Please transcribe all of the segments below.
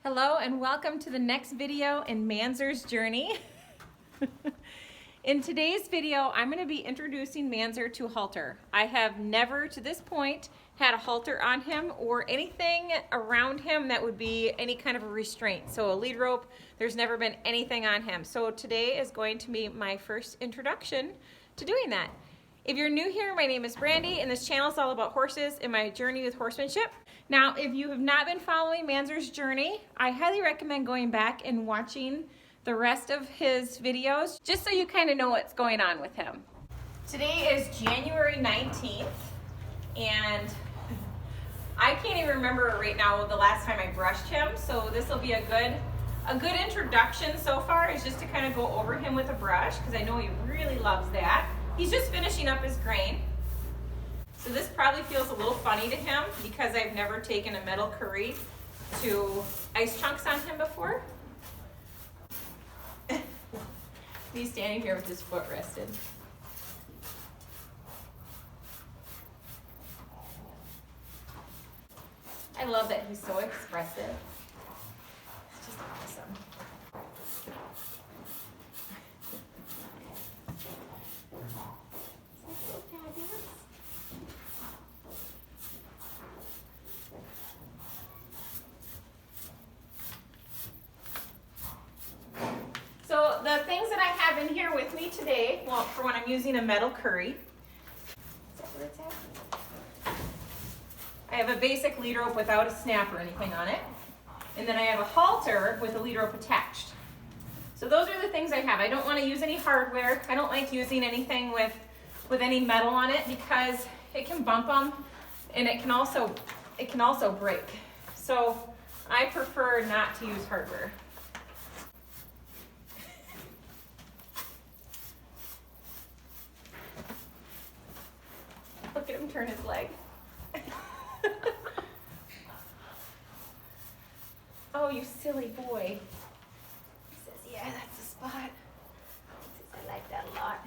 Hello and welcome to the next video in Manzer's journey. In today's video, I'm going to be introducing Manzer to halter. I have never to this point had a halter on him or anything around him that would be any kind of a restraint. So a lead rope, there's never been anything on him. So today is going to be my first introduction to doing that. If you're new here, my name is Brandy and this channel is all about horses and my journey with horsemanship. Now, if you have not been following Manzer's journey, I highly recommend going back and watching the rest of his videos, just so you kind of know what's going on with him. Today is January 19th, and I can't even remember right now the last time I brushed him, so this will be a good introduction so far, is just to kind of go over him with a brush, because I know he really loves that. He's just finishing up his grain. So this probably feels a little funny to him because I've never taken a metal curry to ice chunks on him before. He's standing here with his foot rested. I love that he's so expressive. It's just awesome. So the things that I have in here with me today, well, for when I'm using a metal curry, is that where it's at? I have a basic lead rope without a snap or anything on it. And then I have a halter with a lead rope attached. So those are the things I have. I don't want to use any hardware. I don't like using anything with any metal on it because it can bump them and it can also break. So I prefer not to use hardware. Look at him turn his leg. Oh, you silly boy. He says, yeah, that's the spot. He says, I like that a lot.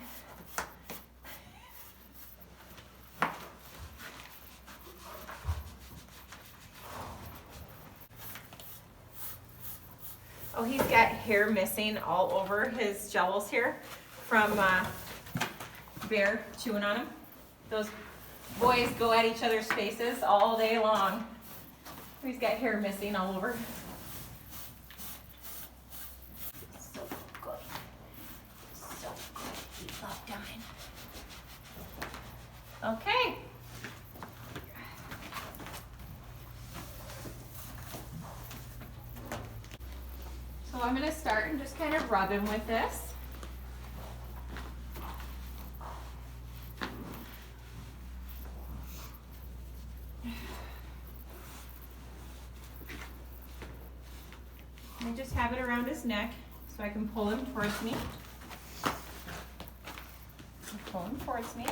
Oh, he's got hair missing all over his jowls here from Bear chewing on him. Those boys go at each other's faces all day long. He's got hair missing all over. So good. So good. He loved dying. Okay. So I'm going to start and just kind of rub him with this. I just have it around his neck so I can pull him towards me. Pull him towards me.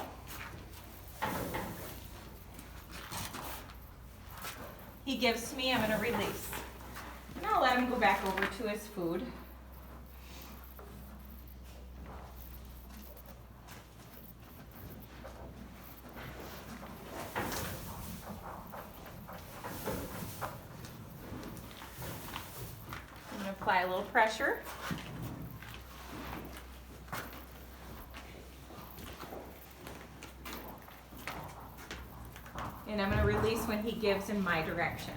He gives to me, I'm going to release. And I'll let him go back over to his food. Apply a little pressure. And I'm going to release when he gives in my direction.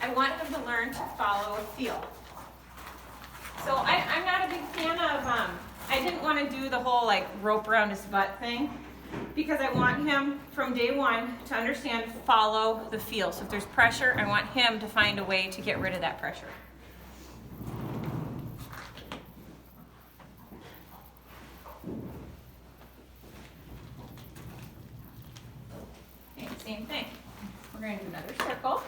I want him to learn to follow a feel. So I'm not a big fan of, I didn't want to do the whole like rope around his butt thing because I want him from day one to understand, follow the feel. So if there's pressure, I want him to find a way to get rid of that pressure. Okay, same thing. We're going to do another circle.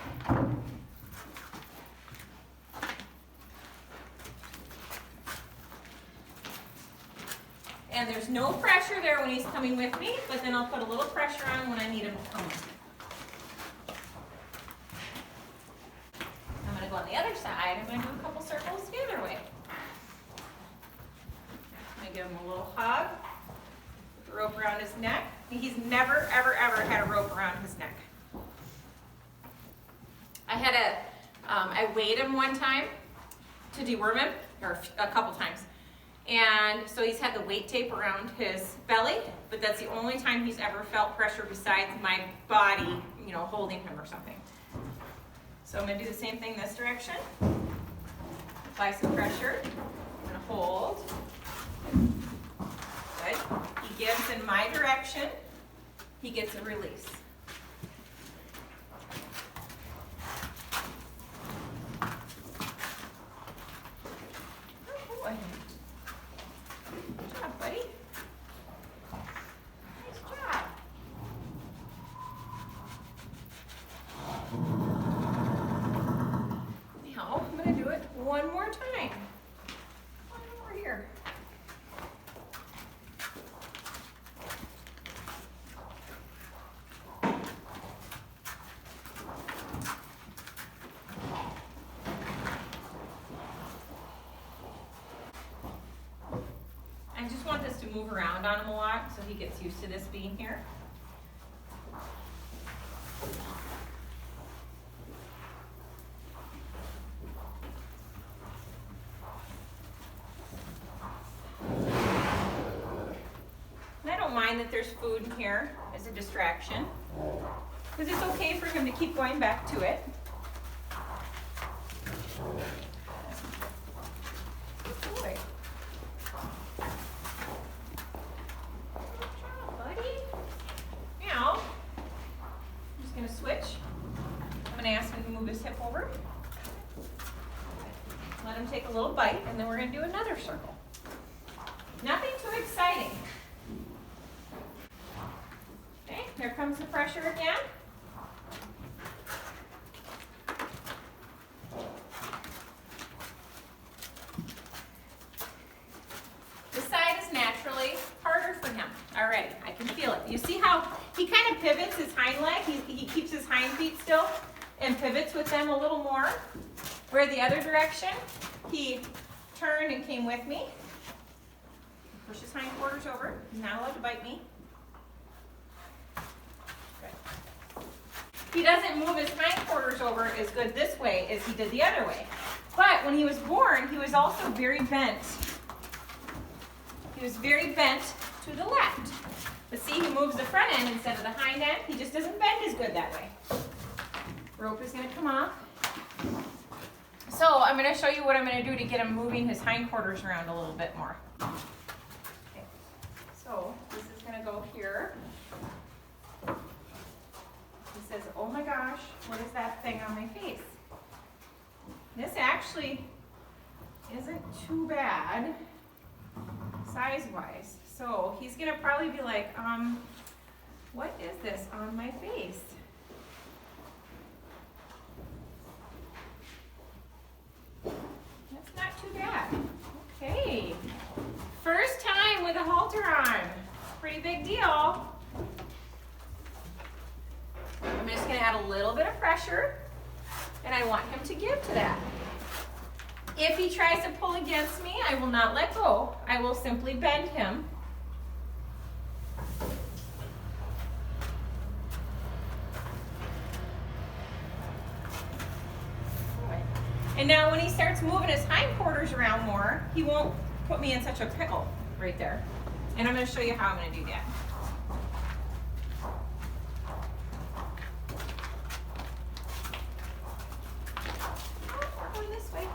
And there's no pressure there when he's coming with me, but then I'll put a little pressure on when I need him to come with me. I'm going to go on the other side, I'm going to do a couple circles the other way. I'm going to give him a little hug. Put the rope around his neck. He's never, ever, ever had a rope around his neck. I weighed him one time to deworm him, or a couple times. And so he's had the weight tape around his belly, but that's the only time he's ever felt pressure besides my body, you know, holding him or something. So I'm going to do the same thing this direction. Apply some pressure. I'm going to hold. Good. He gives in my direction. He gets a release. Oh, boy. Good job, buddy. Nice job. Now I'm going to do it one more time. One more here. I just want this to move around on him a lot so he gets used to this being here. And I don't mind that there's food in here as a distraction, because it's okay for him to keep going back to it. Good boy. Now, I'm just going to switch. I'm going to ask him to move his hip over. Let him take a little bite, and then we're going to do another circle. Nothing too exciting. Okay, here comes the pressure again. This side is naturally harder for him. Already, I can feel it. You see how he kind of pivots his hind leg? He keeps his hind feet still and pivots with them a little more. Where the other direction, he turned and came with me. Push his hindquarters over. He's not allowed to bite me. Good. He doesn't move his hindquarters over as good this way as he did the other way. But when he was born, he was also very bent. He was very bent to the left. But see, he moves the front end instead of the hind end. He just doesn't bend as good that way. Rope is going to come off. So I'm going to show you what I'm going to do to get him moving his hindquarters around a little bit more. Okay. So this is going to go here. He says, oh my gosh, what is that thing on my face? This actually isn't too bad size-wise. So he's going to probably be like, what is this on my face? That's not too bad. Okay. First time with a halter on. Pretty big deal. I'm just going to add a little bit of pressure, and I want him to give to that. If he tries to pull against me, I will not let go. I will simply bend him. And now when he starts moving his hindquarters around more, he won't put me in such a pickle right there. And I'm going to show you how I'm going to do that. Oh, we're going this way.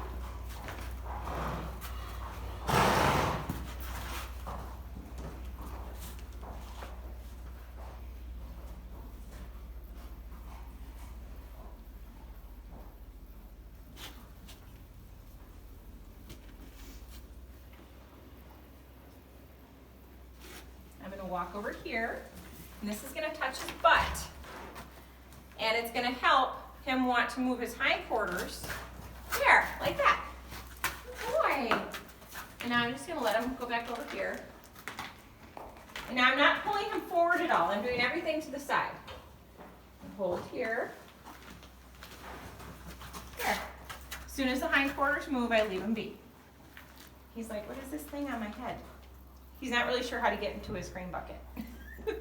Walk over here, and this is going to touch his butt, and it's going to help him want to move his hindquarters there, like that. Good boy. And now I'm just going to let him go back over here. And now I'm not pulling him forward at all. I'm doing everything to the side. Hold here. There. As soon as the hindquarters move, I leave him be. He's like, what is this thing on my head? He's not really sure how to get into his green bucket. It's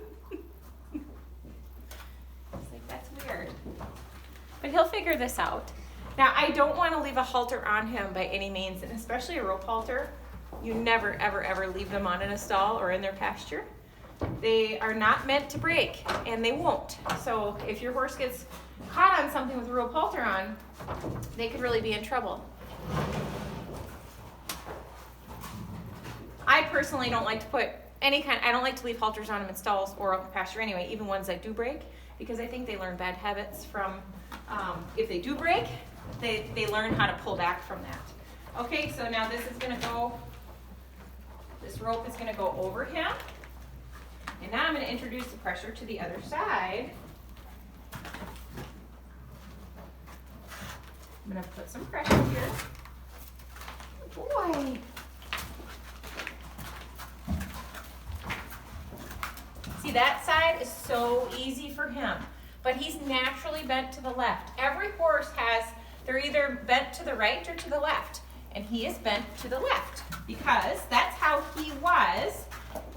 like, that's weird. But he'll figure this out. Now, I don't want to leave a halter on him by any means, and especially a rope halter. You never, ever, ever leave them on in a stall or in their pasture. They are not meant to break, and they won't. So if your horse gets caught on something with a rope halter on, they could really be in trouble. I personally don't like to put I don't like to leave halters on them in stalls or out in pasture anyway, even ones that do break, because I think they learn bad habits from, if they do break, they learn how to pull back from that. Okay, so now this rope is gonna go over him. And now I'm gonna introduce the pressure to the other side. I'm gonna put some pressure here. Boy. See, that side is so easy for him, but he's naturally bent to the left. Every horse they're either bent to the right or to the left, and he is bent to the left because that's how he was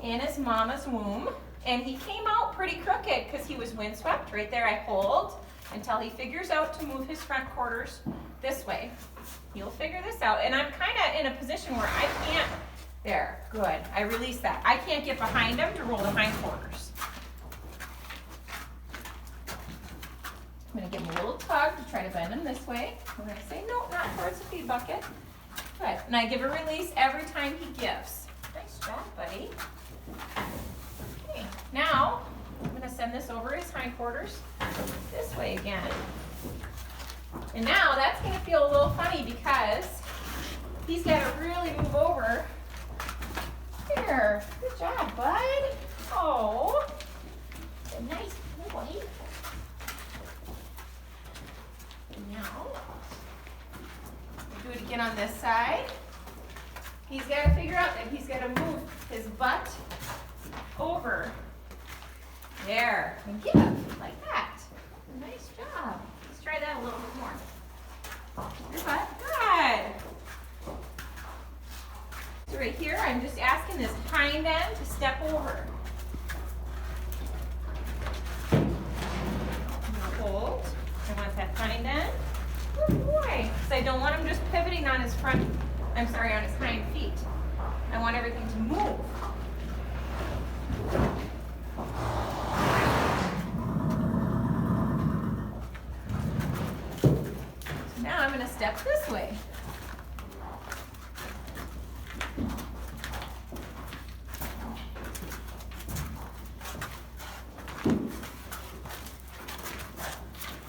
in his mama's womb, and he came out pretty crooked because he was windswept. Right there I hold until he figures out to move his front quarters this way. He'll figure this out, and I'm kind of in a position where I can't. There, good. I release that. I can't get behind him to roll the hindquarters. I'm going to give him a little tug to try to bend him this way. I'm going to say, no, not towards the feed bucket. Good. And I give a release every time he gives. Nice job, buddy. Okay, now I'm going to send this over his hindquarters this way again. And now that's going to feel a little funny because he's got to really move over. Here. Good job, bud. Oh, a nice boy. And now, do it again on this side. He's got to figure out that he's got to move his butt over. There. And give, like that. Nice job. Let's try that a little bit more. Your butt. Good. So right here, I'm just asking this hind end to step over. Hold. I want that hind end. Good boy. So I don't want him just pivoting on his on his hind feet. I want everything to move. So now I'm going to step this way.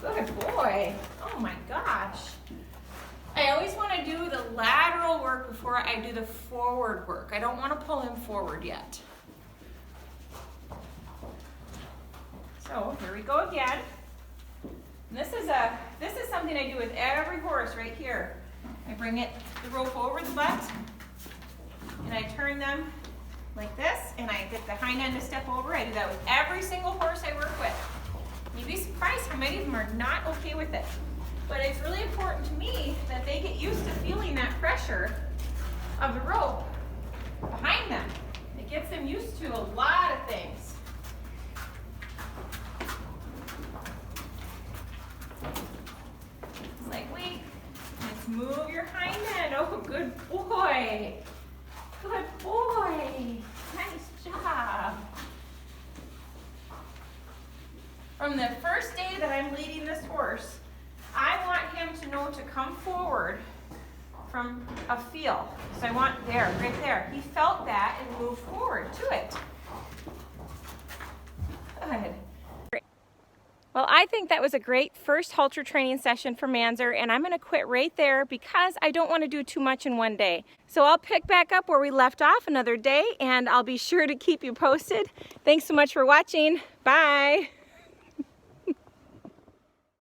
Good boy. Oh my gosh. I always want to do the lateral work before I do the forward work. I don't want to pull him forward yet. So here we go again. And this is something I do with every horse right here. I bring the rope over the butt, and I turn them like this, and I get the hind end to step over. I do that with every single horse I work with. You'd be surprised how many of them are not okay with it. But it's really important to me that they get used to feeling that pressure of the rope behind them. It gets them used to a lot of things. It's like, wait, let's move your hind end. Oh, good boy. Good boy. Nice job. From the first day that I'm leading this horse, I want him to know to come forward from a feel. So I want right there. He felt that and moved forward to it. Good. Well, I think that was a great first halter training session for Manzer, and I'm going to quit right there because I don't want to do too much in one day. So I'll pick back up where we left off another day, and I'll be sure to keep you posted. Thanks so much for watching. Bye.